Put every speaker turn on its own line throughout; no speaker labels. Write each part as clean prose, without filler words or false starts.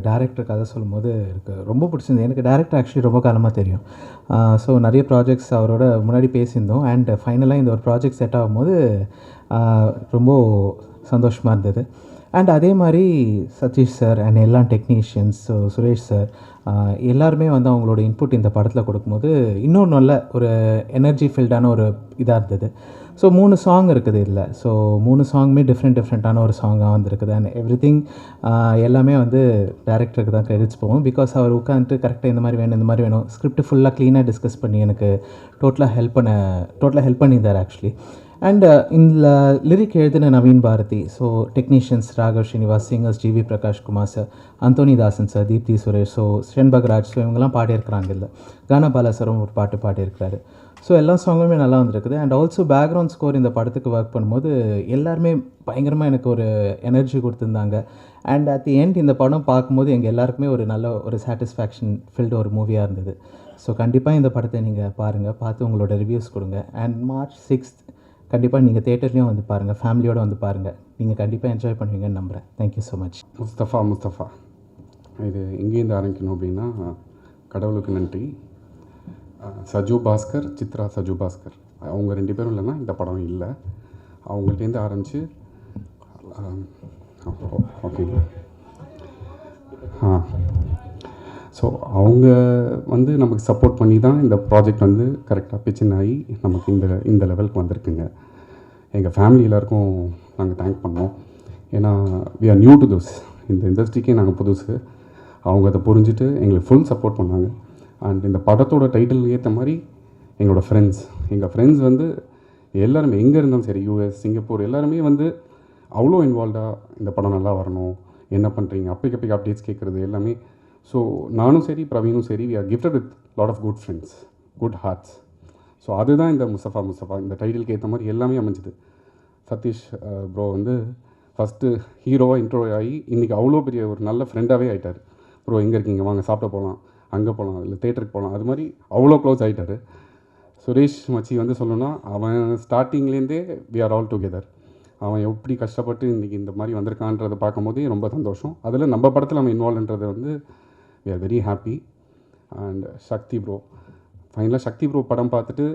Director கதை சொல்லும்போது எனக்கு ரொம்ப பிடிச்சிருந்தது. எனக்கு டேரக்டர் ஆக்சுவலி ரொம்ப காலமாக தெரியும். ஸோ நிறைய ப்ராஜெக்ட்ஸ் அவரோட முன்னாடி பேசியிருந்தோம். அண்ட் ஃபைனலாக இந்த ஒரு ப்ராஜெக்ட் செட் ஆகும்போது ரொம்ப சந்தோஷமாக இருந்தது. அண்ட் அதே மாதிரி சதீஷ் சார் அண்ட் எல்லா டெக்னீஷியன்ஸ், சுரேஷ் சார் எல்லாருமே வந்து அவங்களோட இன்புட் இந்த படத்தில் கொடுக்கும்போது இன்னொரு நல்ல ஒரு எனர்ஜி ஃபில்டான ஒரு இதாக இருந்தது. ஸோ 3 சாங் இருக்குது இதில். ஸோ 3 சாங்குமே டிஃப்ரெண்ட்டான ஒரு சாங்காக வந்துருக்குது. அண்ட் எவ்ரிதிங் எல்லாமே வந்து டேரக்டருக்கு தான் கிரெடிட்ஸ் போகும். பிகாஸ் அவர் உட்காந்துட்டு கரெக்டாக இந்த மாதிரி வேணும் ஸ்கிரிப்ட் ஃபுல்லாக க்ளீனாக டிஸ்கஸ் பண்ணி எனக்கு டோட்டலாக ஹெல்ப் பண்ணியிருந்தார் ஆக்சுவலி. அண்ட் இந்த லிரிக் எழுதின Naveen Bharathi, so technicians Raghav Srinivas, singers GV Prakash Kumar sir, Anthony Dasan sir, Deepthi Suresh, so Senbagaraj, so இவங்கெல்லாம் பாடியிருக்கிறாங்க. இல்லை கானபாலா சாரும் ஒரு பாட்டு பாடியிருக்கிறாரு. ஸோ எல்லா சாங்குமே நல்லா வந்துருக்குது. அண்ட் ஆல்சோ பேக்ரவுண்ட் ஸ்கோர் இந்த படத்துக்கு ஒர்க் பண்ணும்போது எல்லாருமே பயங்கரமாக எனக்கு ஒரு எனர்ஜி கொடுத்துருந்தாங்க. அண்ட் அட் தி எண்ட் இந்த படம் பார்க்கும்போது எங்கள் எல்லாருக்குமே ஒரு நல்ல ஒரு சாட்டிஸ்ஃபேக்ஷன் ஃபில்டு ஒரு மூவியாக இருந்தது. ஸோ கண்டிப்பாக இந்த படத்தை நீங்கள் பாருங்கள், பார்த்து உங்களோட ரிவ்யூஸ் கொடுங்க. அண்ட் March 6th கண்டிப்பாக நீங்கள் தேட்டர்லேயும் வந்து பாருங்கள், ஃபேமிலியோடு வந்து பாருங்கள். நீங்கள் கண்டிப்பாக என்ஜாய் பண்ணுவீங்கன்னு நம்புகிறேன். Thank you so much.
முஸ்தஃபா இது எங்கேருந்து ஆரம்பிக்கணும் அப்படின்னா, கடவுளுக்கு நன்றி. சஜு பாஸ்கர், சித்ரா சஜு பாஸ்கர் அவங்க 2 பேரும் இல்லைன்னா இந்த படம் இல்லை. அவங்கள்ட்டேருந்து ஆரம்பித்து ஓகேங்களா. ஸோ அவங்க வந்து நமக்கு சப்போர்ட் பண்ணி தான் இந்த ப்ராஜெக்ட் வந்து கரெக்டாக பிச்சின் ஆகி நமக்கு இந்த லெவலுக்கு வந்திருக்குங்க. எங்கள் ஃபேமிலி எல்லாேருக்கும் நாங்கள் தேங்க் பண்ணோம். ஏன்னா we are new to this, இந்த இண்டஸ்ட்ரிக்கே நாங்கள் புதுசு. அவங்க அதை புரிஞ்சுட்டு எங்களுக்கு ஃபுல் சப்போர்ட் பண்ணாங்க. அண்ட் இந்த படத்தோட டைட்டில் ஏற்ற மாதிரி எங்கள் ஃப்ரெண்ட்ஸ் வந்து எல்லாருமே எங்கே இருந்தாலும் சரி, US, சிங்கப்பூர் எல்லாருமே வந்து அவ்வளோ இன்வால்வ்டாக இந்த படம் நல்லா வரணும், என்ன பண்ணுறீங்க, அப்பைக்கு அப்டேட்ஸ் கேட்குறது எல்லாமே. ஸோ நானும் சரி, பிரவீனும் சரி, we are gifted with lot of good friends, good hearts. So அதுதான் இந்த முஸ்தஃபா இந்த டைட்டிலுக்கு ஏற்ற மாதிரி எல்லாமே அமைஞ்சுது. சதீஷ் ப்ரோ வந்து ஃபஸ்ட்டு ஹீரோவாக இன்ட்ரோ ஆகி இன்றைக்கி அவ்வளோ பெரிய ஒரு நல்ல ஃப்ரெண்டாகவே ஆகிட்டார். ப்ரோ எங்கே இருக்கீங்க, வாங்க சாப்பிட போகலாம், அங்கே போகலாம், இல்லை தேட்டருக்கு போகலாம், அது மாதிரி அவ்வளோ க்ளோஸ் ஆகிட்டார். சுரேஷ் மச்சி வந்து சொல்லணும்னா அவன் ஸ்டார்டிங்லேருந்தே வி ஆர் ஆல் டுகெதர். அவன் எப்படி கஷ்டப்பட்டு இன்றைக்கி இந்த மாதிரி வந்திருக்கான்றதை பார்க்கும்போதே ரொம்ப சந்தோஷம். அதில் நம்ம படத்தில் அவன் இன்வால்வ்ன்றதை வந்து we are very happy. And Sakthi bro, ஃபைனலாக சக்தி ப்ரோ படம் பார்த்துட்டு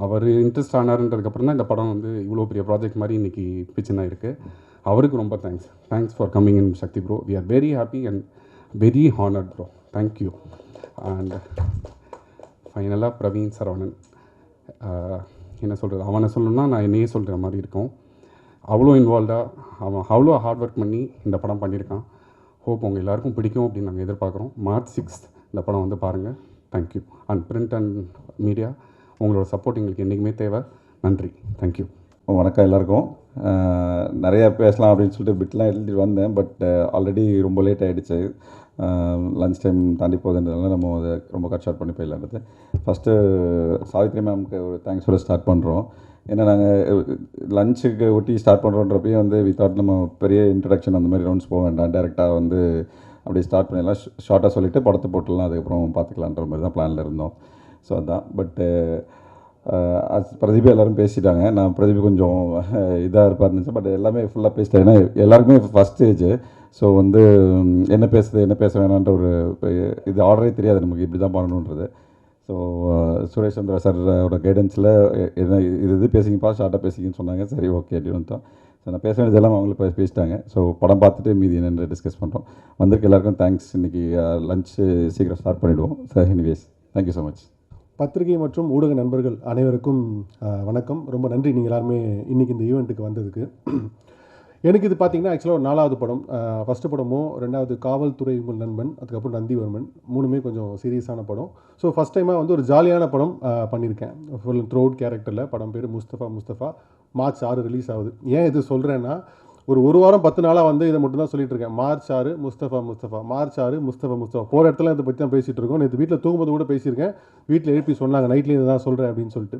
அவர் இன்ட்ரெஸ்ட் ஆனார்ன்றதுக்கப்புறம் தான் இந்த படம் வந்து இவ்வளோ பெரிய ப்ராஜெக்ட் மாதிரி இன்றைக்கி பிச்சுனா இருக்குது. அவருக்கு ரொம்ப thanks for coming in Sakthi bro. We are very happy and very honoured bro, thank you. And ஃபைனலாக பிரவீன் சரவணன், என்ன சொல்கிறது, அவனை சொல்லணுன்னா நான் என்னையே சொல்கிற மாதிரி இருக்கும். அவ்வளோ இன்வால்வ்டாக அவன் அவ்வளோ ஹார்ட் ஒர்க் பண்ணி இந்த படம் பண்ணியிருக்கான். ஹோப் உங்கள் எல்லாருக்கும் பிடிக்கும் அப்படின்னு நாங்கள் எதிர்பார்க்குறோம். March 6th இந்த படம் வந்து பாருங்கள். Thank you. And print and media உங்களோட சப்போர்ட் எங்களுக்கு என்றைக்குமே தேவை. நன்றி, தேங்க்யூ.
வணக்கம் எல்லாருக்கும். நிறையா பேசலாம் அப்படின்னு சொல்லிட்டு பிட்லாம் எழுதிட்டு வந்தேன். பட் ஆல்ரெடி ரொம்ப லேட் ஆகிடுச்சு. லன்ச் டைம் தாண்டி போகுதுன்றதுனால நம்ம அதை ரொம்ப கட் ஷார்ட் பண்ணி போயிடலான்றது. ஃபஸ்ட்டு சாவித்ரி மேம்க்கு ஒரு தேங்க்ஸ் சொல்ல ஸ்டார்ட் பண்ணுறோம். ஏன்னா நாங்கள் லஞ்சுக்கு ஒட்டி ஸ்டார்ட் பண்ணுறோன்றப்பையும் வந்து வி தாட் நம்ம பெரிய இன்ட்ரடக்ஷன் அந்த மாதிரி ரவுண்ட்ஸ் போக வேண்டாம், டேரெக்டாக வந்து அப்படியே ஸ்டார்ட் பண்ணிடலாம், ஷார்ட்டாக சொல்லிவிட்டு படத்தை போட்டுடலாம், அதுக்கப்புறம் பார்த்துக்கலான்ற மாதிரி தான் பிளானில் இருந்தோம். ஸோ அதுதான். பட்டு பிரதீப் எல்லோரும் பேசிட்டாங்க. நான் பிரதீப் கொஞ்சம் இதாக இருப்பார்னு நினச்சேன். பட் எல்லாமே ஃபுல்லாக பேசிட்டேன். ஏன்னா எல்லாருக்குமே ஃபஸ்ட் ஸ்டேஜ். ஸோ வந்து என்ன பேச வேணான்ற ஒரு இது ஆர்டரே தெரியாது நமக்கு, இப்படி தான் பண்ணணுன்றது. ஸோ சுரேஷ் சந்திரா சாரோட கைடன்ஸில் என்ன இது பேசிங்கப்பா, ஷார்ட்டாக பேசிங்கன்னு சொன்னாங்க. சரி ஓகே அப்படின்னு வந்துட்டோம். ஸோ நான் பேச வேண்டியதெல்லாம் அவங்களும் பேசிட்டாங்க. ஸோ படம் பார்த்துட்டு மீதி என்னென்னு டிஸ்கஸ் பண்ணுறோம். வந்திருக்க எல்லாருக்கும் தேங்க்ஸ். இன்றைக்கி லஞ்சு சீக்கிரம் ஸ்டார்ட் பண்ணிவிடுவோம். Sir anyways thank you so much.
பத்திரிகை மற்றும் ஊடக நண்பர்கள் அனைவருக்கும் வணக்கம். ரொம்ப நன்றி நீங்கள் எல்லாருமே இன்றைக்கி இந்த ஈவெண்ட்டுக்கு வந்ததுக்கு. எனக்கு இது பார்த்திங்கன்னா ஆக்சுவலாக ஒரு 4வது படம். ஃபஸ்ட்டு படமும் 2வது காவல்துறை உங்கள் நண்பன், அதுக்கப்புறம் நந்திவர்மன், 3மே கொஞ்சம் சீரியஸான படம். ஸோ ஃபஸ்ட் டைமாக வந்து ஒரு ஜாலியான படம் பண்ணியிருக்கேன். ஃபுல் த்ரோட் கேரக்டரில். படம் பேர் முஸ்தஃபா. March 6 ரிலீஸ் ஆகுது. ஏன் இது சொல்கிறேன்னா, ஒரு வாரம் 10 நாளாக வந்து இதை மட்டும் தான் சொல்லிட்டு இருக்கேன். March 6 Mustafa, March 6 Mustafa. போகிற இடத்துல இதை பற்றி தான் பேசிகிட்டு இருக்கோம். நேற்று வீட்டில் தூங்கும்போது கூட பேசியிருக்கேன். வீட்டில் எழுப்பி சொன்னாங்க, நைட்லேயும் தான் சொல்கிறேன் அப்படின்னு சொல்லிட்டு.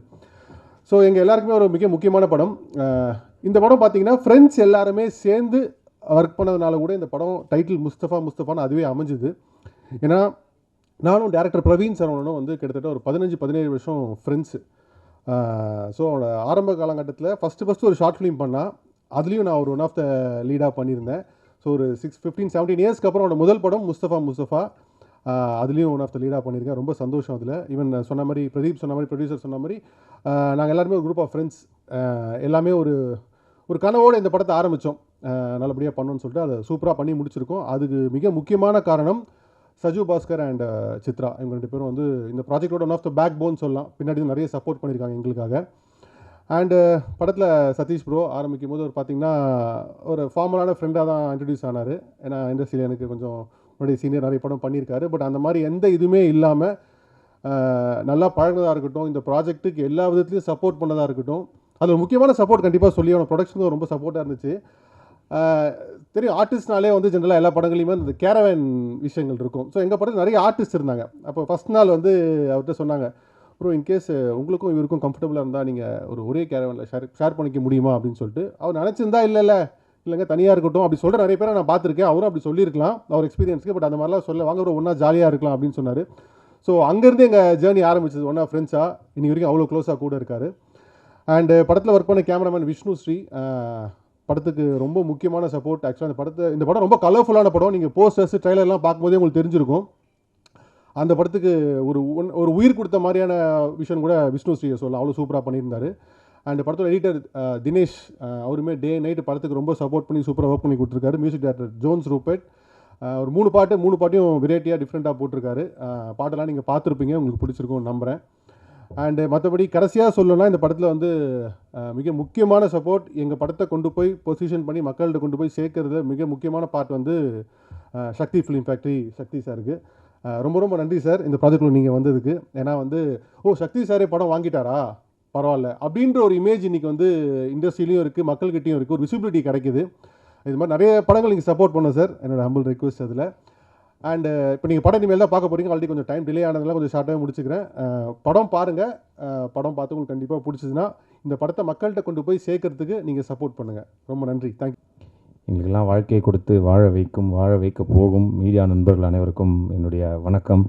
ஸோ எங்கள் எல்லாருக்குமே ஒரு மிக முக்கியமான படம். இந்த படம் பார்த்தீங்கன்னா ஃப்ரெண்ட்ஸ் எல்லாருமே சேர்ந்து ஒர்க் பண்ணதுனால கூட இந்த படம் டைட்டில் முஸ்தஃபான்னு அதுவே அமைஞ்சுது. ஏன்னா நானும் டேரக்டர் பிரவீன் சரவணனும் வந்து கிட்டத்தட்ட ஒரு 15-17 வருஷம் ஃப்ரெண்ட்ஸு. ஸோ அவனோட ஆரம்ப காலகட்டத்தில் ஃபஸ்ட்டு ஒரு ஷார்ட் ஃபிலிம் பண்ணால், அதுலேயும் நான் ஒரு ஒன் ஆஃப் த லீடாக பண்ணியிருந்தேன். ஸோ ஒரு 15-17 இயர்ஸ்க்கு அப்புறம் அவரோட முதல் படம் முஸ்தஃபா. அதுலேயும் ஒன் ஆஃப் த லீடாக பண்ணியிருக்கேன். ரொம்ப சந்தோஷம் அதில். ஈவன் சொன்ன மாதிரி பிரதீப் சொன்ன மாதிரி, ப்ரொடியூசர் சொன்ன மாதிரி, நாங்கள் எல்லாருமே ஒரு குரூப் ஆஃப் ஃப்ரெண்ட்ஸ் எல்லாமே ஒரு கனவோடு இந்த படத்தை ஆரம்பித்தோம். நல்லபடியாக பண்ணணும்னு சொல்லிட்டு அதை சூப்பராக பண்ணி முடிச்சிருக்கோம். அதுக்கு மிக முக்கியமான காரணம் சஜு பாஸ்கர் அண்ட் சித்ரா. இவங்க 2 பேரும் வந்து இந்த ப்ராஜெக்டோட one of the backbone சொல்லலாம். பின்னாடி நிறைய சப்போர்ட் பண்ணியிருக்காங்க எங்களுக்காக. அண்டு படத்தில் சதீஷ் ப்ரோ ஆரம்பிக்கும் போது பார்த்தீங்கன்னா ஒரு ஃபார்மலான ஃப்ரெண்டாக தான் இன்ட்ரடியூஸ் ஆனார். ஏன்னா இண்டஸ்ட்ரியில் எனக்கு கொஞ்சம் முன்னாடி சீனியர் நிறைய படம் பண்ணியிருக்காரு. பட் அந்த மாதிரி எந்த இதுவுமே இல்லாமல் நல்லா பழகினதாக இருக்கட்டும், இந்த ப்ராஜெக்ட்டுக்கு எல்லா விதத்துலையும் சப்போர்ட் பண்ணதாக இருக்கட்டும். அதில் முக்கியமான சப்போர்ட் கண்டிப்பாக சொல்லி அவனை ப்ரொடக்ஷனுக்கு ரொம்ப சப்போர்ட்டாக இருந்துச்சு. தெரியும் ஆர்டிஸ்ட்னாலே வந்து ஜென்ரலாக எல்லா படங்களையுமே இந்த கேரவேன் விஷயங்கள் இருக்கும். ஸோ எங்கள் படத்தில் நிறைய ஆர்டிஸ்ட் இருந்தாங்க. அப்போ ஃபஸ்ட் நாள் வந்து அவர்கிட்ட சொன்னாங்க, ப்ரோ இன்கேஸ் உங்களுக்கும் இவருக்கும் கம்ஃபர்டபுளாக இருந்தால் நீங்கள் ஒரே கேரவேனில் ஷேர் பண்ணிக்க முடியுமா அப்படின்னு சொல்லிட்டு அவர் நினச்சிருந்தா இல்லைங்க தனியாக இருக்கட்டும் அப்படி சொல்கிற நிறைய பேரை நான் பார்த்துருக்கேன். அவரும் அப்படி சொல்லியிருக்கலாம் அவர் எக்ஸ்பீரியன்ஸ்க்கு. பட் அந்த மாதிரிலாம் சொல்ல வாங்க ஒரு ஒன்றா ஜாலியாக இருக்கலாம் அப்படின்னு சொன்னார். ஸோ அங்கேருந்து எங்கள் ஜேர்னி ஆரம்பிச்சது. ஒன்றா ஃப்ரெண்ட்ஸாக இன்றைக்கி வரைக்கும் அவ்வளோ க்ளோஸாக கூட இருக்கார். அண்டு படத்தில் ஒர்க் பண்ண கேமராமேன் விஷ்ணு ஸ்ரீ படத்துக்கு ரொம்ப முக்கியமான சப்போர்ட். ஆக்சுவலாக இந்த படம் ரொம்ப கலர்ஃபுல்லான படம். நீங்கள் போஸ்டர்ஸ் ட்ரைலர்லாம் பார்க்கும்போதே உங்களுக்கு தெரிஞ்சிருக்கும். அந்த படத்துக்கு ஒரு உயிர் கொடுத்த மாதிரியான விஷயம் கூட விஷ்ணு ஸ்ரீயை சொல்லலாம். அவ்வளோ சூப்பராக பண்ணியிருந்தார். அண்ட் படத்தோட எடிட்டர் தினேஷ் அவருமே டே நைட்டு படத்துக்கு ரொம்ப சப்போர்ட் பண்ணி சூப்பராக ஒர்க் பண்ணி கொடுத்துருக்காரு. மியூசிக் டைரக்டர் ஜோன்ஸ் ரூபர்ட் ஒரு 3 பாட்டையும் வெரைட்டியாக டிஃப்ரெண்ட்டாக போட்டிருக்காரு. பாட்டெல்லாம் நீங்கள் பார்த்துருப்பீங்க, உங்களுக்கு பிடிச்சிருக்கும்னு நம்புகிறேன். அண்டு மற்றபடி கடைசியாக சொல்லணும்னா இந்த படத்தில் வந்து மிக முக்கியமான சப்போர்ட் எங்கள் படத்தை கொண்டு போய் பொசிஷன் பண்ணி மக்கள்கிட்ட கொண்டு போய் சேர்க்கறது மிக முக்கியமான பார்ட் வந்து சக்தி ஃபிலிம் ஃபேக்ட்ரி சக்தி சாருக்கு. ரொம்ப ரொம்ப நன்றி சார் இந்த ப்ராஜெக்டில் நீங்கள் வந்ததுக்கு. ஏன்னா வந்து சக்தி சாரே படம் வாங்கிட்டாரா பரவாயில்ல அப்படின்ற ஒரு இமேஜ் இன்றைக்கி வந்து இண்டஸ்ட்ரியிலையும் இருக்குது, மக்கள்கிட்டையும் இருக்குது, ஒரு விசிபிலிட்டி கிடைக்குது. இது மாதிரி நிறைய படங்கள் நீங்கள் சப்போர்ட் பண்ணோம் சார், என்னோடய ஹம்பிள் ரெக்வஸ்ட் அதில். அண்டு இப்போ நீங்கள் படம் இனிமேல் தான் பார்க்க போகிறீங்க. ஆல்ரெடி கொஞ்சம் டைம் டிலே ஆனதுனால கொஞ்சம் ஷார்ட்டாக முடிச்சுக்கிறேன். படம் பாருங்கள். படம் பார்த்து உங்களுக்கு கண்டிப்பாக பிடிச்சதுன்னா இந்த படத்தை மக்கள்கிட்ட கொண்டு போய் சேர்க்கறதுக்கு நீங்கள் சப்போர்ட் பண்ணுங்கள். ரொம்ப நன்றி, தேங்க்யூ.
எங்களுக்கெல்லாம் வாழ்க்கையை கொடுத்து வாழ வைக்க போகும் மீடியா நண்பர்கள் அனைவருக்கும் என்னுடைய வணக்கம்.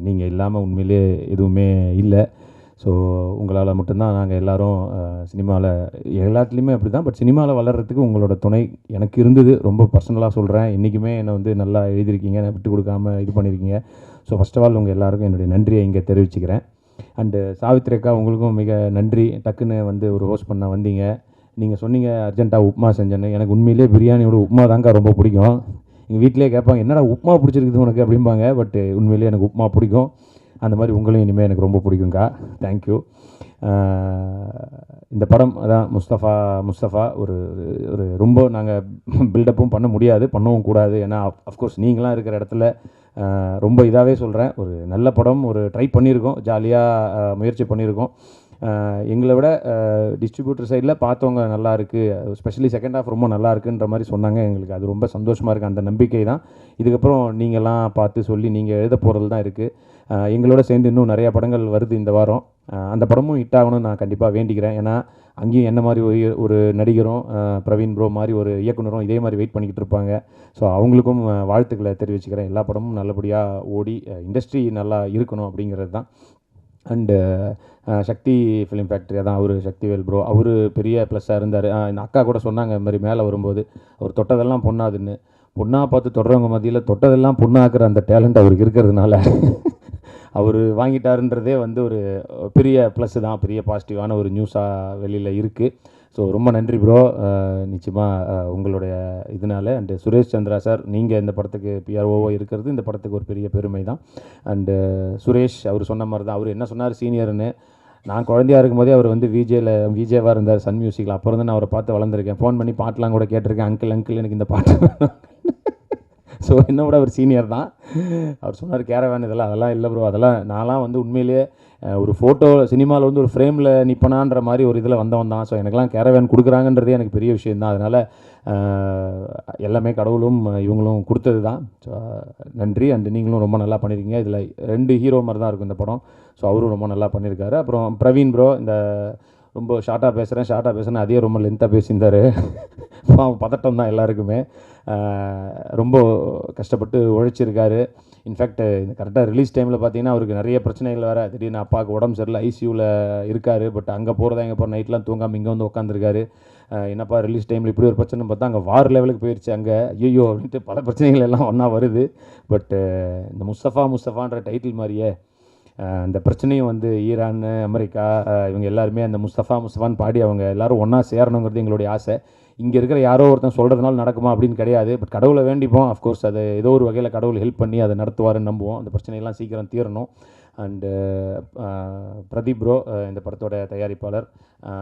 நீங்கள் இல்லாமல் உண்மையிலே எதுவுமே இல்லை. ஸோ உங்களால் மட்டும்தான் நாங்கள் எல்லோரும் சினிமாவில் எல்லாத்துலேயுமே அப்படி தான். பட் சினிமாவில் வளர்கிறதுக்கு உங்களோட துணை எனக்கு இருந்தது. ரொம்ப பர்சனலாக சொல்கிறேன். என்றைக்குமே என்னை வந்து நல்லா எழுதியிருக்கீங்க, என்னை விட்டு கொடுக்காமல் இது பண்ணியிருக்கீங்க. ஸோ ஃபஸ்ட் ஆஃப் ஆல் உங்கள் எல்லாருக்கும் என்னுடைய நன்றியை இங்கே தெரிவிச்சுக்கிறேன். அண்டு சாவித்ரி அக்கா உங்களுக்கும் மிக நன்றி. டக்குன்னு வந்து ஒரு ஹோஸ்ட் பண்ண வந்தீங்க. நீங்கள் சொன்னீங்க அர்ஜென்ட்டாக உப்புமா செஞ்சேன்னு. எனக்கு உண்மையிலே பிரியாணியோட உப்புமா தாங்க ரொம்ப பிடிக்கும். எங்கள் வீட்டிலே கேட்பாங்க என்னடா உப்புமா பிடிச்சிருக்குது உனக்கு அப்படிம்பாங்க. பட் உண்மையிலே எனக்கு உப்புமா பிடிக்கும். அந்த மாதிரி உங்களையும் இனிமேல் எனக்கு ரொம்ப பிடிக்குங்க்கா. தேங்க்யூ. இந்த படம் அதான் முஸ்தஃபா ஒரு ரொம்ப நாங்கள் பில்டப்பும் பண்ண முடியாது, பண்ணவும் கூடாது. ஏன்னா அஃப்கோர்ஸ் நீங்களாம் இருக்கிற இடத்துல ரொம்ப இதாகவே சொல்கிறேன், ஒரு நல்ல படம் ஒரு ட்ரை பண்ணியிருக்கோம், ஜாலியாக முயற்சி பண்ணியிருக்கோம். எங்களை விட டிஸ்ட்ரிபியூட்டர் சைடில் பார்த்தவங்க நல்லா இருக்குது, ஸ்பெஷலி செகண்ட் ஹாஃப் ரொம்ப நல்லா இருக்குன்ற மாதிரி சொன்னாங்க. எங்களுக்கு அது ரொம்ப சந்தோஷமாக இருக்குது. அந்த நம்பிக்கை தான் இதுக்கப்புறம் நீங்கள்லாம் பார்த்து சொல்லி நீங்கள் எழுத போகிறது தான் இருக்குது. எங்களோட சேர்ந்து இன்னும் நிறையா படங்கள் வருது இந்த வாரம். அந்த படமும் ஹிட் ஆகணும்னு நான் கண்டிப்பாக வேண்டிக்கிறேன். ஏன்னா அங்கேயும் என்ன மாதிரி ஒரு நடிகரும் பிரவீன் ப்ரோ மாதிரி ஒரு இயக்குனரும் இதே மாதிரி வெயிட் பண்ணிக்கிட்டு இருப்பாங்க. ஸோ அவங்களுக்கும் வாழ்த்துக்களை தெரிவிச்சுக்கிறேன். எல்லா படமும் நல்லபடியாக ஓடி இண்டஸ்ட்ரி நல்லா இருக்கணும் அப்படிங்கிறது தான். அண்டு சக்தி ஃபிலிம் ஃபேக்ட்ரி தான் அவர் சக்திவேல் ப்ரோ, அவர் பெரிய ப்ளஸ்ஸாக இருந்தார். என் அக்கா கூட சொன்னாங்க இந்த மாதிரி மேலே வரும்போது அவர் தொட்டதெல்லாம் பொண்ணாதுன்னு. பொண்ணாக பார்த்து தொடுறவங்க மத்தியில் தொட்டதெல்லாம் பொண்ணாக்குற அந்த டேலண்ட் அவருக்கு இருக்கிறதுனால அவர் வாங்கிட்டாருன்றதே வந்து ஒரு பெரிய ப்ளஸ்ஸு தான், பெரிய பாசிட்டிவான ஒரு நியூஸாக வெளியில் இருக்குது. ஸோ ரொம்ப நன்றி ப்ரோ. நிச்சயமாக உங்களுடைய இதனால். அண்டு சுரேஷ் சந்திரா சார், நீங்கள் இந்த படத்துக்கு பிஆர்ஓவோ இருக்கிறது இந்த படத்துக்கு ஒரு பெரிய பெருமை தான். அண்டு சுரேஷ் அவர் சொன்ன மாதிரி தான், அவர் என்ன சொன்னார் சீனியர்னு. நான் குழந்தையாக இருக்கும்போதே அவர் வந்து விஜேவாக இருந்தார் சன் மியூசிக்கில். அப்புறம் தான் நான் அவரை பார்த்து வளர்ந்துருக்கேன். ஃபோன் பண்ணி பாட்டெலாம் கூட கேட்டிருக்கேன், அங்கிள் எனக்கு இந்த பாட்டு. ஸோ என்னோட அவர் சீனியர் தான். அவர் சொன்னார் கேரவேன் அதெல்லாம் இல்லை ப்ரோ, அதெல்லாம் நான்லாம் வந்து உண்மையிலேயே ஒரு ஃபோட்டோ சினிமாவில் வந்து ஒரு ஃப்ரேமில் நிற்பனான்ற மாதிரி ஒரு இதில் வந்தவன் தான். ஸோ எனக்கெல்லாம் கேரவேன் கொடுக்குறாங்கன்றதே எனக்கு பெரிய விஷயம் தான். அதனால் எல்லாமே கடவுளும் இவங்களும் கொடுத்தது தான். ஸோ நன்றி. அண்ட் நீங்களும் ரொம்ப நல்லா பண்ணியிருக்கீங்க. இதில் 2 ஹீரோ மாதிரி தான் இருக்கும் இந்த படம். ஸோ அவரும் ரொம்ப நல்லா பண்ணியிருக்காரு. அப்புறம் பிரவீன் ப்ரோ இந்த ரொம்ப ஷார்ட்டாக பேசுகிறேன் அதே ரொம்ப லென்த்தாக பேசியிருந்தார். பதட்டம் தான் எல்லாருக்குமே. ரொம்ப கஷ்டப்பட்டு உழைச்சிருக்காரு. இன்ஃபேக்ட் இந்த கரெக்டாக ரிலீஸ் டைமில் பார்த்தீங்கன்னா அவருக்கு நிறைய பிரச்சனைகள் வேறு. திடீர்னு அப்பாவுக்கு உடம்பு சரியில்லை, ஐசியூவில் இருக்கார். பட் அங்கே போகிறதா எங்கே போகிற நைட்லாம் தூங்காமல் இங்கே வந்து உட்காந்துருக்காரு. என்னப்பா ரிலீஸ் டைமில் இப்படி ஒரு பிரச்சனை பார்த்தா அங்கே வார் லெவலுக்கு போயிடுச்சு, அங்கே ஐயோ அப்படின்ட்டு பல பிரச்சனைகள் எல்லாம் ஒன்றா வருது. பட்டு இந்த முஸ்தஃபான்ற டைட்டில் மாதிரியே இந்த பிரச்சனையும் வந்து ஈரான், அமெரிக்கா இவங்க எல்லாருமே அந்த முஸ்தஃபான்னு பாடி அவங்க எல்லோரும் ஒன்றா சேரணுங்கிறது எங்களுடைய ஆசை. இங்கே இருக்கிற யாரோ ஒருத்தன் சொல்கிறதுனால நடக்குமா அப்படின்னு கிடையாது. பட் கடவுளை வேண்டிப்போம். அஃப்கோர்ஸ் அது ஏதோ ஒரு வகையில் கடவுள் ஹெல்ப் பண்ணி அதை நடத்துவாருன்னு நம்புவோம். அந்த பிரச்சனையெல்லாம் சீக்கிரம் தீரணும். அண்டு பிரதீப் ப்ரோ இந்த படத்தோட தயாரிப்பாளர்,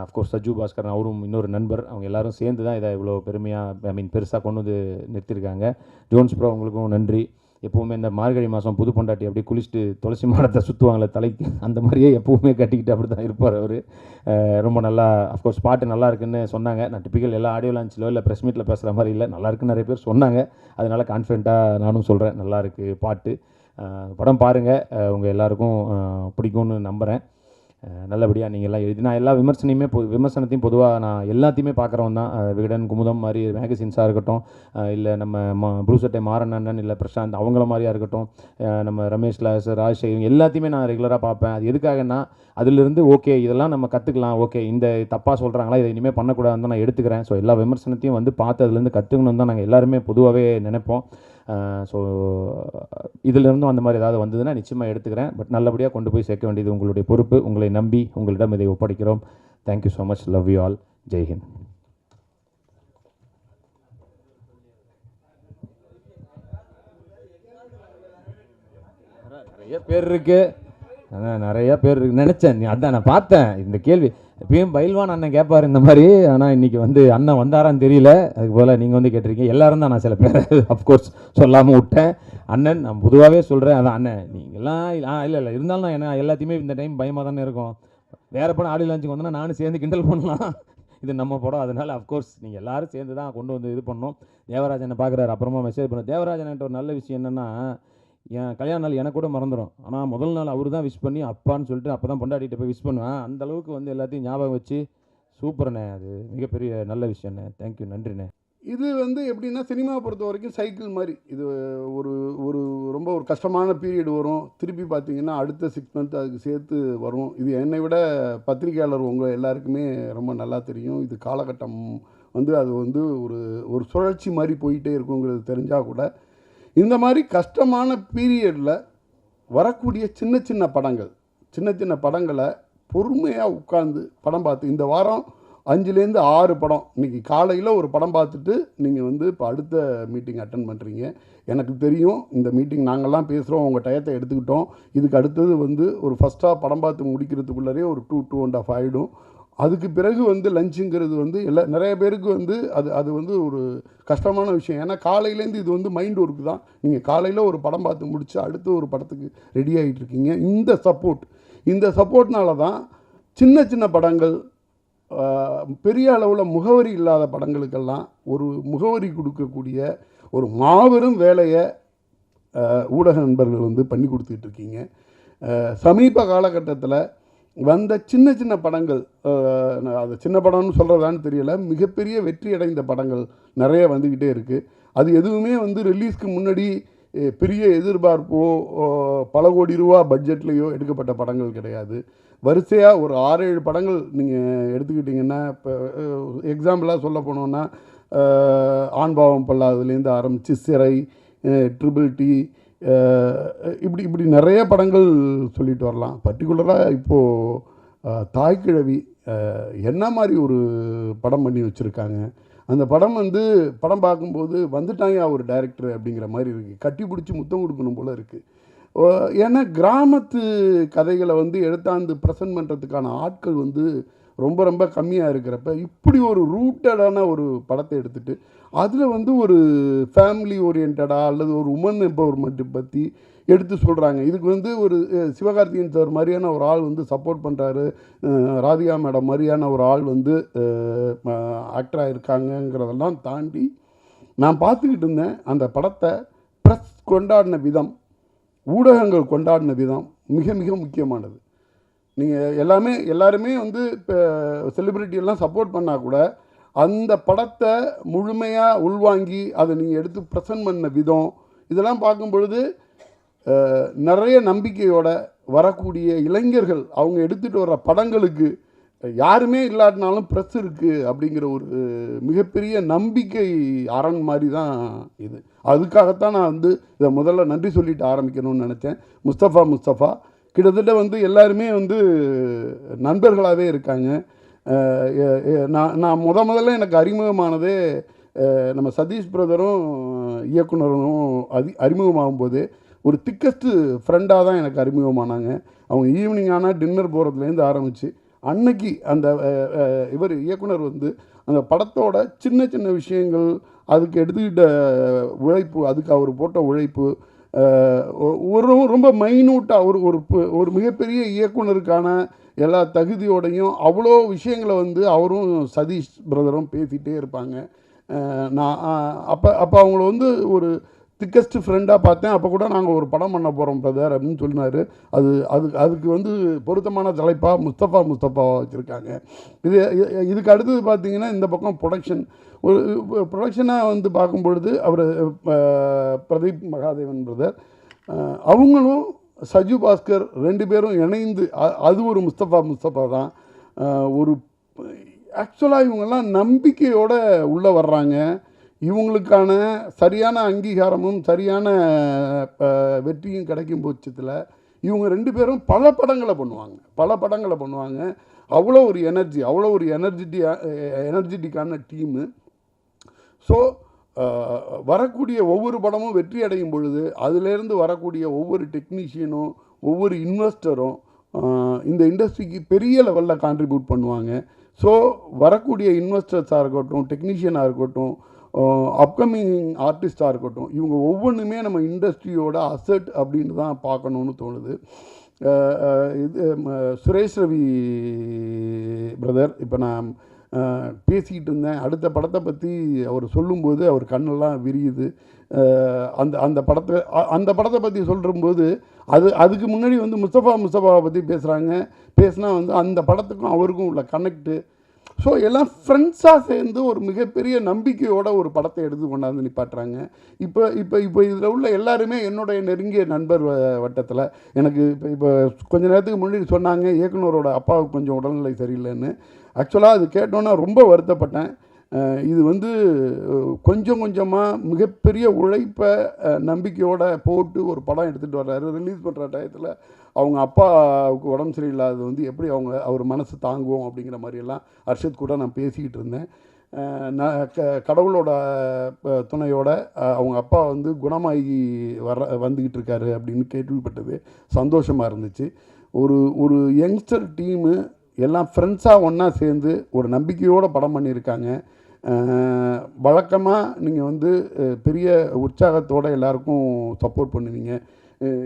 அஃப்கோர்ஸ் சஜு பாஸ்கரன் அவரும் இன்னொரு நண்பர், அவங்க எல்லோரும் சேர்ந்து தான் இதை இவ்வளோ பெருமையாக பெருசாக கொண்டு வந்து நிறுத்தியிருக்காங்க. ஜோன்ஸ் ப்ரோ உங்களுக்கும் நன்றி. எப்போவுமே இந்த மார்கழி மாதம் புது பொண்டாட்டி அப்படியே குளிச்சுட்டு துளசி மாடத்தை சுற்றுவாங்களே தலைக்கு, அந்த மாதிரியே எப்போவுமே கட்டிக்கிட்டு அப்படி தான் இருப்பார் அவர். ரொம்ப நல்லா அஃப்கோர்ஸ் பாட்டு நல்லா இருக்குன்னு சொன்னாங்க. நான் டிப்பிக்கல் எல்லா ஆடியோ லான்ச்சிலோ இல்லை ப்ரெஸ் மீட்டில் பேசுகிற மாதிரி இல்லை, நல்லா இருக்குன்னு நிறைய பேர் சொன்னாங்க. அதனால் கான்ஃபிடென்ட்டாக நானும் சொல்கிறேன், நல்லா இருக்குது பாட்டு. படம் பாருங்கள், உங்கள் எல்லாருக்கும் பிடிக்கும்னு நம்புகிறேன். நல்லபடியாக நீங்கள் எல்லாம் எழுதி, நான் எல்லா விமர்சனத்தையும் பொதுவாக நான் எல்லாத்தையுமே பார்க்குறவன் தான். விகடன், குமுதம் மாதிரி மேகசின்ஸாக இருக்கட்டும், இல்லை நம்ம ப்ளூ சட்டை மாறன் அண்ணன், இல்லை பிரசாந்த் அவங்கள மாதிரியாக இருக்கட்டும், நம்ம ரமேஷ் லாஸ், ராஜ்சேகர் எல்லாத்தையுமே நான் ரெகுலராக பார்ப்பேன். அது எதுக்காகன்னா அதிலிருந்து ஓகே இதெல்லாம் நம்ம கற்றுக்கலாம், ஓகே இந்த தப்பாக சொல்கிறாங்களா, இதை இனிமேல் பண்ணக்கூடாதுன்னு தான் நான் எடுத்துக்கிறேன். ஸோ எல்லா விமர்சனத்தையும் வந்து பார்த்து அதுலேருந்து கற்றுக்கணும் தான் நாங்கள் எல்லாருமே பொதுவாகவே நினைப்போம். ஸோ இதிலிருந்தும் அந்த மாதிரி ஏதாவது வந்ததுன்னா நிச்சயமாக எடுத்துக்கிறேன். பட் நல்லபடியாக கொண்டு போய் சேர்க்க வேண்டியது உங்களுடைய பொறுப்பு. உங்களை நம்பி உங்களிடம் இதை ஒப்படைக்கிறோம். Thank you so much. Love you all. ஜெய்ஹிந்த். நிறைய பேர் இருக்குது, நிறையா பேர் இருக்கு நினச்சேன். அதான் நான் பார்த்தேன் இந்த கேள்வி. எப்பயும் பயில்வான் அண்ணன் கேட்பார் இந்த மாதிரி, ஆனால் இன்றைக்கி வந்து அண்ணன் வந்தாரான்னு தெரியல. அதுக்கு போல் நீங்கள் வந்து கேட்டிருக்கீங்க. எல்லோரும் தான், நான் சில பேர் அஃப்கோர்ஸ் சொல்லாமல் விட்டேன். அண்ணன் நான் பொதுவாகவே சொல்கிறேன், அதான் அண்ணன் நீங்கள்லாம் இல்லை இருந்தாலும் நான் என்ன எல்லாத்தையுமே இந்த டைம் பயமாக தானே இருக்கும். வேறு படம் ஆடியோ லான்ச்சுக்கு வந்தோன்னா நானும் சேர்ந்து கிண்டல் பண்ணலாம், இது நம்ம படம். அதனால் அஃப்கோர்ஸ் நீங்கள் எல்லோரும் சேர்ந்து தான் கொண்டு வந்து இது பண்ணோம். தேவராஜனை பார்க்குறாரு, அப்புறமா மெசேஜ் பண்ண. தேவராஜன்ட்ட ஒரு நல்ல விஷயம் என்னென்னா, என் கல்யாண நாள் எனக்கு கூட மறந்துடும், ஆனால் முதல் நாள் அவர் தான் விஷ் பண்ணி அப்பான்னு சொல்லிட்டு அப்போ தான் பொண்டாட்டிகிட்ட போய் விஷ் பண்ணுவேன். அந்தளவுக்கு வந்து எல்லாத்தையும் ஞாபகம் வச்சு சூப்பர்ண்ணே, அது மிகப்பெரிய நல்ல விஷயண்ணே. தேங்க்யூ, நன்றிண்ணே.
இது வந்து எப்படின்னா, சினிமாவை பொறுத்த வரைக்கும் சைக்கிள் மாதிரி. இது ஒரு ஒரு ரொம்ப ஒரு கஷ்டமான பீரியட் வரும், திருப்பி பார்த்தீங்கன்னா அடுத்த 6 மந்த் அதுக்கு சேர்த்து வரும். இது என்னை விட பத்திரிகையாளர் உங்கள் எல்லாருக்குமே ரொம்ப நல்லா தெரியும். இது காலகட்டம் வந்து அது வந்து ஒரு ஒரு சுழற்சி மாதிரி போயிட்டே இருக்குங்கிறது தெரிஞ்சால் கூட, இந்த மாதிரி கஷ்டமான பீரியடில் வரக்கூடிய சின்ன சின்ன படங்களை பொறுமையாக உட்கார்ந்து படம் பார்த்து, இந்த வாரம் 5லேருந்து 6 படம், இன்றைக்கி காலையில் ஒரு படம் பார்த்துட்டு நீங்கள் வந்து இப்போ அடுத்த மீட்டிங் அட்டன் பண்ணுறீங்க. எனக்கு தெரியும் இந்த மீட்டிங் நாங்கள்லாம் பேசுகிறோம், உங்கள் டயத்தை எடுத்துக்கிட்டோம். இதுக்கு அடுத்தது வந்து ஒரு ஃபஸ்ட்டாக படம் பார்த்து முடிக்கிறதுக்குள்ளரே ஒரு 2-2.5 ஆகிடும். அதுக்கு பிறகு வந்து லஞ்சுங்கிறது வந்து நிறைய பேருக்கு வந்து அது வந்து ஒரு கஷ்டமான விஷயம். ஏன்னா காலையிலேருந்து இது வந்து மைண்ட் ஒர்க்கு தான். நீங்கள் காலையில் ஒரு படம் பார்த்து முடிச்சு அடுத்த ஒரு படத்துக்கு ரெடி ஆகிட்டு இருக்கீங்க. இந்த சப்போர்ட்னால தான் சின்ன சின்ன படங்கள், பெரிய அளவில் முகவரி இல்லாத படங்களுக்கெல்லாம் ஒரு முகவரி கொடுக்கக்கூடிய ஒரு மாபெரும் வேலையை ஊடக நண்பர்கள் வந்து பண்ணி கொடுத்துட்டு இருக்கீங்க. சமீப காலகட்டத்தில் வந்த சின்ன சின்ன படங்கள், அது சின்ன படம்னு சொல்கிறதான்னு தெரியல, மிகப்பெரிய வெற்றி அடைந்த படங்கள் நிறைய வந்துக்கிட்டே இருக்குது. அது எதுவுமே வந்து ரிலீஸ்க்கு முன்னாடி பெரிய எதிர்பார்ப்போ பல கோடி ரூபா பட்ஜெட்லேயோ எடுக்கப்பட்ட படங்கள் கிடையாது. வரிசையாக ஒரு 6-7 படங்கள் நீங்கள் எடுத்துக்கிட்டிங்கன்னா, இப்போ எக்ஸாம்பிளாக சொல்ல போனோன்னா, ஆண்பாவம் பல்லாதுலேருந்து ஆரம்பித்து சிறை, ட்ரிபிள் டி, இப்படி நிறைய படங்கள் சொல்லிட்டு வரலாம். பர்டிகுலராக இப்போது தாய்க்கிழவி என்ன மாதிரி ஒரு படம் பண்ணி வச்சுருக்காங்க. அந்த படம் வந்து படம் பார்க்கும்போது வந்துட்டாங்க ஒரு டைரக்டர் அப்படிங்கிற மாதிரி இருக்குது. கட்டி பிடிச்சி முத்தம் கொடுக்கணும் போல் இருக்குது. ஏன்னா கிராமத்து கதைகளை வந்து எடுத்தாந்து ப்ரெசன்ட் பண்ணுறதுக்கான ஆட்கள் வந்து ரொம்ப ரொம்ப கம்மியாக இருக்கிறப்ப, இப்படி ஒரு ரூட்டடான ஒரு படத்தை எடுத்துகிட்டு அதில் வந்து ஒரு ஃபேமிலி ஓரியன்டாக அல்லது ஒரு உமன் எம்பவர்மெண்ட்டை பற்றி எடுத்து சொல்கிறாங்க. இதுக்கு வந்து ஒரு சிவகார்த்திகேயன் சார் மாதிரியான ஒரு ஆள் வந்து சப்போர்ட் பண்ணுறாரு, ராதிகா மேடம் மாதிரியான ஒரு ஆள் வந்து ஆக்டராக இருக்காங்கங்கிறதெல்லாம் தாண்டி நான் பார்த்துக்கிட்டு இருந்தேன். அந்த படத்தை ப்ரெஸ் கொண்டாடின விதம், ஊடகங்கள் கொண்டாடின விதம் மிக மிக முக்கியமானது. நீங்கள் எல்லாருமே வந்து இப்போ செலிப்ரிட்டியெல்லாம் சப்போர்ட் பண்ணால் கூட அந்த படத்தை முழுமையாக உள்வாங்கி அதை நீங்கள் எடுத்து ப்ரெசன்ட் பண்ண விதம், இதெல்லாம் பார்க்கும் பொழுது நிறைய நம்பிக்கையோட வரக்கூடிய இளைஞர்கள் அவங்க எடுத்துகிட்டு வர்ற படங்களுக்கு யாருமே இல்லாட்டினாலும் ப்ரெஸ் இருக்குது அப்படிங்கிற ஒரு மிகப்பெரிய நம்பிக்கை அரண் மாதிரி தான் இது. அதுக்காகத்தான் நான் வந்து இதை முதல்ல நன்றி சொல்லிட்டு ஆரம்பிக்கணும்னு நினச்சேன். முஸ்தஃபா கிட்டத்தட்ட வந்து எல்லாருமே வந்து நண்பர்களாகவே இருக்காங்க. நான் முதல்ல எனக்கு அறிமுகமானதே நம்ம சதீஷ் பிரதரும் இயக்குனரும் அறிமுகமாகும் போது ஒரு திக்கஸ்ட்டு ஃப்ரெண்டாக தான் எனக்கு அறிமுகமானாங்க. அவங்க ஈவினிங் ஆனால் டின்னர் போகிறதுலேருந்து ஆரம்பித்து அன்னைக்கு அந்த இவர் இயக்குனர் வந்து அந்த படத்தோட சின்ன சின்ன விஷயங்கள், அதுக்கு எடுத்துக்கிட்ட உழைப்பு, அதுக்கு அவர் போட்ட உழைப்பு, ஒரு ரொம்ப மைன்யூட்டாக ஒரு மிகப்பெரிய இயக்குனருக்கான எல்லா தகுதியோடையும் அவ்வளோ விஷயங்களை வந்து அவரும் சதீஷ் பிரதரும் பேசிகிட்டே இருப்பாங்க. நான் அப்போ அவங்கள வந்து ஒரு திக்கஸ்ட் ஃப்ரெண்டாக பார்த்தேன். அப்போ கூட நாங்கள் ஒரு படம் பண்ண போகிறோம் பிரதர் அப்படின்னு சொன்னார். அதுக்கு வந்து பொருத்தமான தலைப்பாக முஸ்தஃபாவை வச்சுருக்காங்க. இதுக்கு அடுத்தது பார்த்திங்கன்னா இந்த பக்கம் ஒரு ப்ரொடக்ஷனாக வந்து பார்க்கும் பொழுது அவர் பிரதீப் மகாதேவன் பிரதர் அவங்களும் சஜு பாஸ்கர் 2 பேரும் இணைந்து அது ஒரு முஸ்தஃபா தான். ஒரு ஆக்சுவலாக இவங்கெல்லாம் நம்பிக்கையோடு உள்ளே வர்றாங்க. இவங்களுக்கான சரியான அங்கீகாரமும் சரியான வெற்றியும் கிடைக்கும் பட்சத்தில் இவங்க 2 பேரும் பல படங்களை பண்ணுவாங்க. அவ்வளோ ஒரு எனர்ஜெட்டிக்கான டீமு. ஸோ வரக்கூடிய ஒவ்வொரு படமும் வெற்றி அடையும் பொழுது அதிலேருந்து வரக்கூடிய ஒவ்வொரு டெக்னீஷியனும் ஒவ்வொரு இன்வெஸ்டரும் இந்த இண்டஸ்ட்ரிக்கு பெரிய லெவலில் கான்ட்ரிபியூட் பண்ணுவாங்க. ஸோ வரக்கூடிய இன்வெஸ்டர்ஸாக இருக்கட்டும், டெக்னீஷியனாக இருக்கட்டும், அப்கமிங் ஆர்டிஸ்டாக இருக்கட்டும், இவங்க ஒவ்வொன்றுமே நம்ம இண்டஸ்ட்ரியோட அசட் அப்படின்னு தான் பார்க்கணுன்னு தோணுது. இது சுரேஷ் ரவி பிரதர் இப்போ நான் பேசிக்கிட்டு இருந்தேன். அடுத்த படத்தை பற்றி அவர் சொல்லும்போது அவர் கண்ணெல்லாம் விரியுது. அந்த படத்தை பற்றி சொல்லும்போது அதுக்கு முன்னாடி வந்து முஸ்தஃபாவை பற்றி பேசுனா வந்து அந்த படத்துக்கும் அவருக்கும் உள்ள கனெக்டு. ஸோ எல்லாம் ஃப்ரெண்ட்ஸாக சேர்ந்து ஒரு மிகப்பெரிய நம்பிக்கையோட ஒரு படத்தை எடுத்து கொண்டாந்து நிப்பாட்டுறாங்க. இப்போ இதில் உள்ள எல்லாருமே என்னுடைய நெருங்கிய நண்பர் வட்டத்தில். எனக்கு இப்போ கொஞ்ச நேரத்துக்கு முன்னாடி சொன்னாங்க இயக்குனரோட அப்பாவுக்கு கொஞ்சம் உடல்நிலை சரியில்லைன்னு. ஆக்சுவலாக அது கேட்டோன்னா ரொம்ப வருத்தப்பட்டேன். இது வந்து கொஞ்சம் கொஞ்சமாக மிகப்பெரிய உழைப்பை நம்பிக்கையோடு போட்டு ஒரு படம் எடுத்துகிட்டு வர்றாரு. ரிலீஸ் பண்ணுற டயத்தில் அவங்க அப்பாவுக்கு உடம்பு சரியில்லாதது வந்து எப்படி அவர் மனசு தாங்குவோம் அப்படிங்கிற மாதிரியெல்லாம் அர்ஷத் கூட நான் பேசிக்கிட்டு இருந்தேன். நான் கடவுளோட துணையோட அவங்க அப்பா வந்து குணமாகி வந்துக்கிட்டு இருக்காரு அப்படின்னு கேள்விப்பட்டது சந்தோஷமாக இருந்துச்சு. ஒரு யங்ஸ்டர் டீமு எல்லாம் ஃப்ரெண்ட்ஸாக ஒன்றா சேர்ந்து ஒரு நம்பிக்கையோடு படம் பண்ணியிருக்காங்க. வழக்கமாக நீங்கள் வந்து பெரிய உற்சாகத்தோடு எல்லாருக்கும் சப்போர்ட் பண்ணுவீங்க.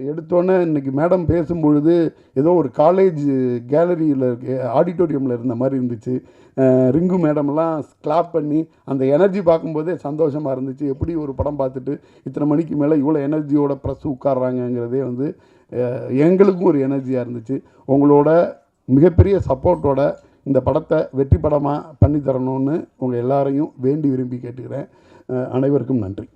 எடுத்தோன்னே இன்றைக்கி மேடம் பேசும்பொழுது ஏதோ ஒரு காலேஜ் கேலரியில் ஆடிட்டோரியமில் இருந்த மாதிரி இருந்துச்சு. ரிங்கு மேடம்லாம் கிளாப் பண்ணி அந்த எனர்ஜி பார்க்கும்போதே சந்தோஷமாக இருந்துச்சு. எப்படி ஒரு படம் பார்த்துட்டு இத்தனை மணிக்கு மேலே இவ்வளோ எனர்ஜியோட ப்ரெஸ் உட்கார்றாங்கங்கிறதே வந்து எங்களுக்கும் ஒரு எனர்ஜியாக இருந்துச்சு. உங்களோட மிகப்பெரிய சப்போர்ட்டோட இந்த படத்தை வெற்றி படமாக பண்ணி தரணும்னு உங்கள் எல்லாரையும் வேண்டி விரும்பி கேட்டுக்கிறேன். அனைவருக்கும் நன்றி.